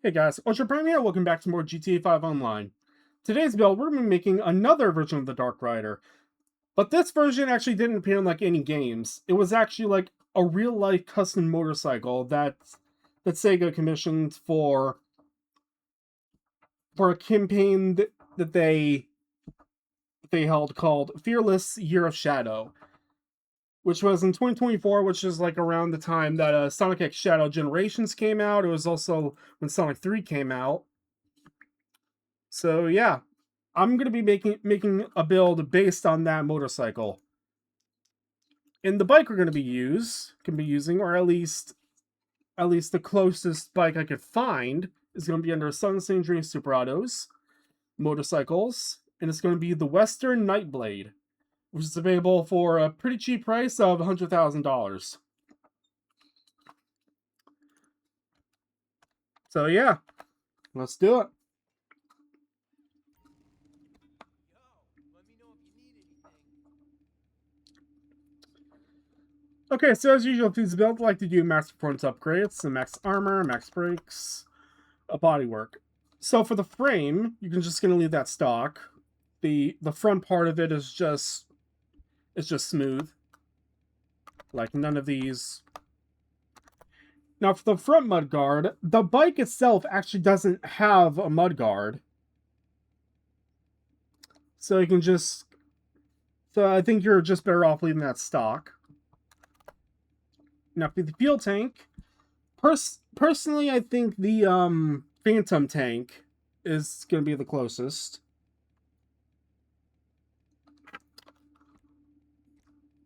Hey guys, Ultra Prime here, welcome back to more GTA 5 Online. Today's build, we're going to be making another version of the Dark Rider. But this version actually didn't appear in like any games. It was actually like a real-life custom motorcycle that Sega commissioned for a campaign that they held called Fearless Year of Shadow, which was in 2024, which is like around the time that Sonic X Shadow Generations came out. It was also when Sonic 3 came out. So yeah, I'm gonna be making a build based on that motorcycle. And the bike we're gonna be using, or at least the closest bike I could find, is gonna be under Sunset Dream Super Autos motorcycles, and it's gonna be the Western Nightblade, which is available for a pretty cheap price of $100,000. So yeah, let's do it. Okay, so as usual, please build like to do max performance upgrades, some max armor, max brakes, a bodywork. So for the frame, you're just gonna leave that stock. The front part of it is just smooth. Like none of these. Now for the front mudguard, the bike itself actually doesn't have a mudguard. So you can just so I think you're just better off leaving that stock. Now for the fuel tank, personally I think the Phantom tank is gonna be the closest.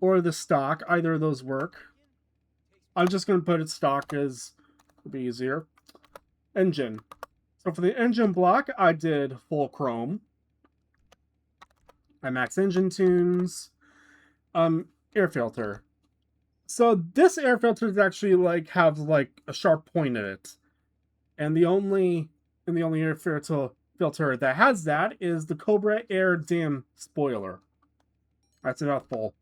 Or the stock, either of those work. I'm just going to put it stock as it'll be easier. Engine. So for the engine block, I did full chrome. I max engine tunes. Air filter. So this air filter is actually like have like a sharp point in it, and the only air filter that has that is the Cobra Air Dam spoiler. That's a mouthful.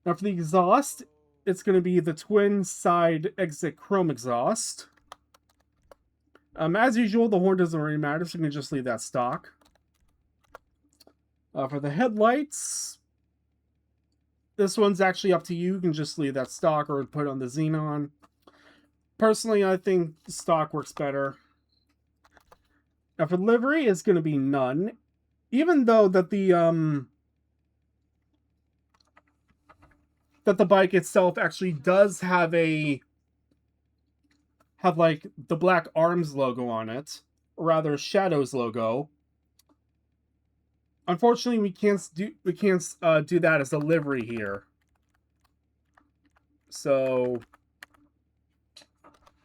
Now for the exhaust, it's going to be the twin side exit chrome exhaust. As usual, the horn doesn't really matter, so you can just leave that stock. For the headlights, this one's actually up to you. You can just leave that stock or put on the xenon. Personally, I think the stock works better. Now for livery, it's going to be none. Even though that the bike itself actually does have like the Black Arms logo on it, or rather Shadow's logo. Unfortunately, we can't do that as a livery here. So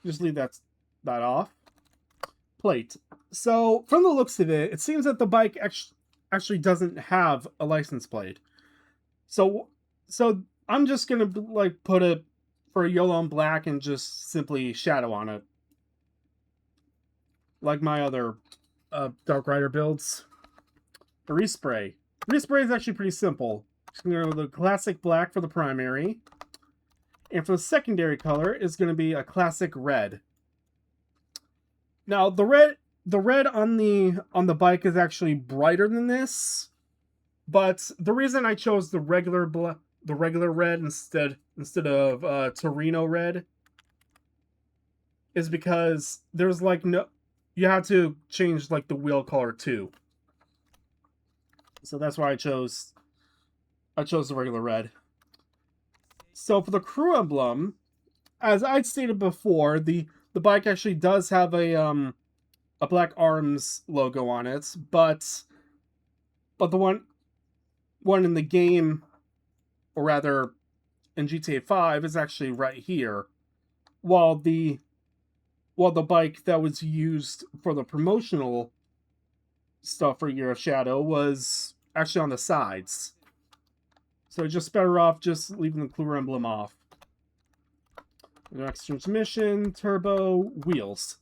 just leave that off. Plate. So from the looks of it, it seems that the bike actually doesn't have a license plate. So I'm just gonna like put it for yellow and black and just simply shadow on it, like my other Dark Rider builds. The respray. Respray is actually pretty simple. Just gonna go with the classic black for the primary, and for the secondary color is gonna be a classic red. Now the red on the bike is actually brighter than this, but the reason I chose the regular red instead of Torino red is because there's like no, you have to change like the wheel color too. So that's why I chose the regular red. So for the crew emblem, as I'd stated before, the bike actually does have a Black Arms logo on it, but the one in the game, or rather in GTA 5, is actually right here, while the bike that was used for the promotional stuff for Year of Shadow was actually on the sides. So just better off just leaving the crew emblem off. The next transmission, turbo, wheels.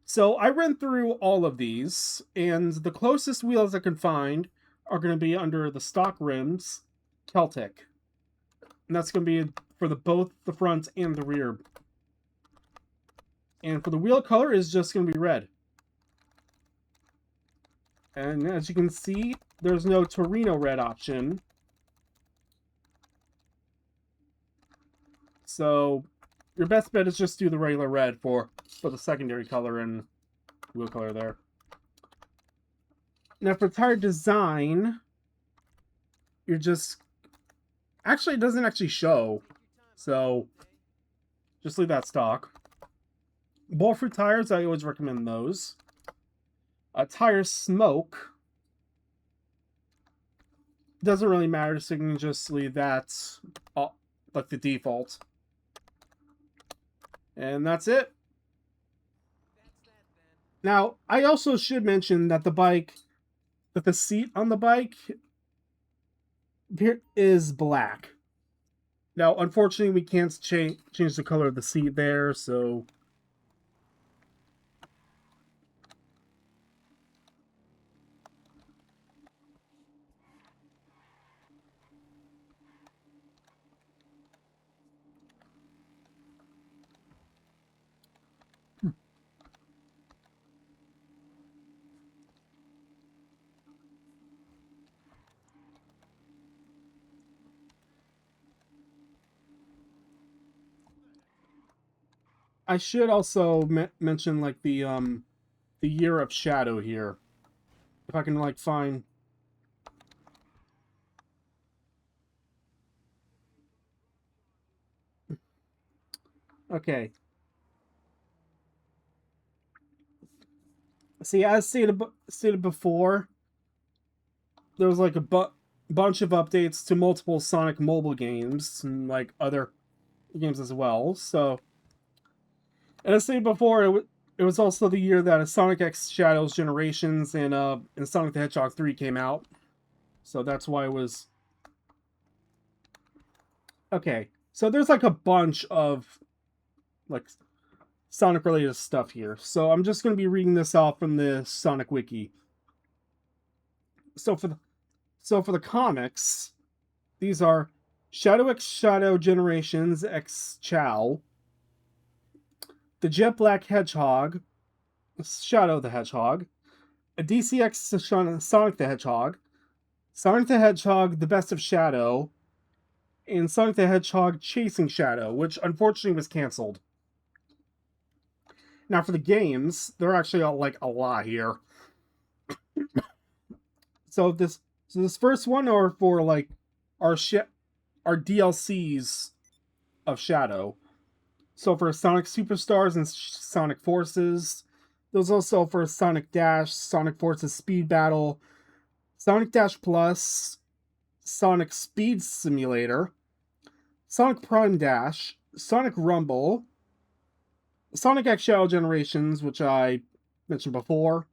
So I ran through all of these, and the closest wheels I can find are going to be under the stock rims, Celtic. And that's going to be for both the front and the rear. And for the wheel color is just going to be red. And as you can see, there's no Torino red option. So your best bet is just do the regular red for the secondary color and wheel color there. Now for tire design, you're just... Actually, it doesn't actually show. So just leave that stock. Ball fruit tires, I always recommend those. Tire smoke doesn't really matter, so you can just leave that like the default. And that's it. Now, I also should mention that the seat on the bike here is black. Now, unfortunately, we can't change the color of the seat there, so... I should also mention, like, the year of Shadow here. If I can, like, find... Okay. See, as stated before, there was, like, a bunch of updates to multiple Sonic mobile games, and, like, other games as well, so... And as stated before, it was also the year that Sonic X Shadows Generations and Sonic the Hedgehog 3 came out. So that's why it was... Okay, so there's like a bunch of like Sonic related stuff here. So I'm just going to be reading this off from the Sonic Wiki. So for the comics, these are Shadow X Shadow Generations X Chow, the Jet Black Hedgehog, Shadow the Hedgehog, a DCX Sonic the Hedgehog, Sonic the Hedgehog The Best of Shadow, and Sonic the Hedgehog Chasing Shadow, which unfortunately was canceled. Now for the games, there are actually like a lot here. So this first one are for like our DLCs of Shadow. So for Sonic Superstars and Sonic Forces, there's also for Sonic Dash, Sonic Forces Speed Battle, Sonic Dash Plus, Sonic Speed Simulator, Sonic Prime Dash, Sonic Rumble, Sonic X Shadow Generations, which I mentioned before,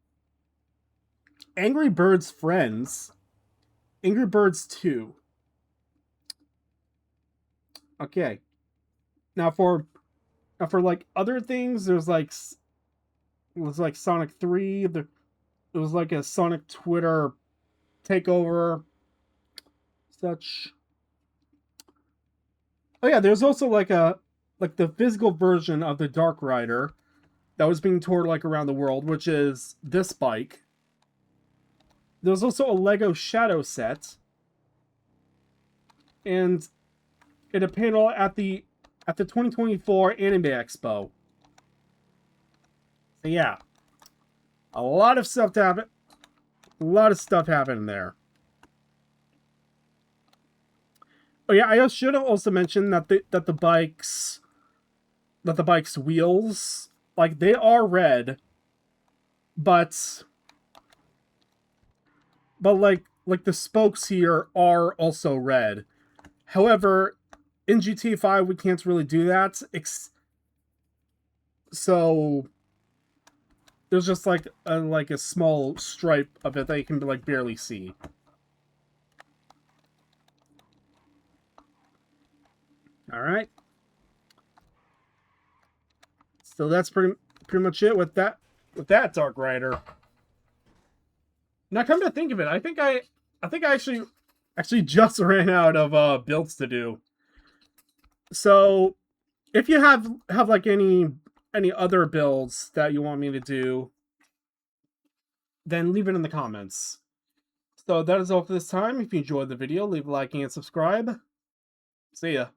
Angry Birds Friends, Angry Birds 2. Okay. Now for like other things, there's like Sonic 3, there was like a Sonic Twitter takeover, such. Oh yeah, there's also like the physical version of the Dark Rider that was being toured like around the world, which is this bike. There's also a Lego Shadow set, and in a panel at the 2024 Anime Expo. So yeah, a lot of stuff to happen. A lot of stuff happening there. Oh yeah, I should have also mentioned that the bike's wheels, like, they are red, but like the spokes here are also red. However, in GTA 5 we can't really do that. So there's just like a small stripe of it that you can like barely see. All right. So that's pretty much it with that Dark Rider. Now, come to think of it, I think I actually just ran out of builds to do. So if you have like any any other builds that you want me to do, then leave it in the comments. So that is all for this time. If you enjoyed the video, leave a like and subscribe. See ya.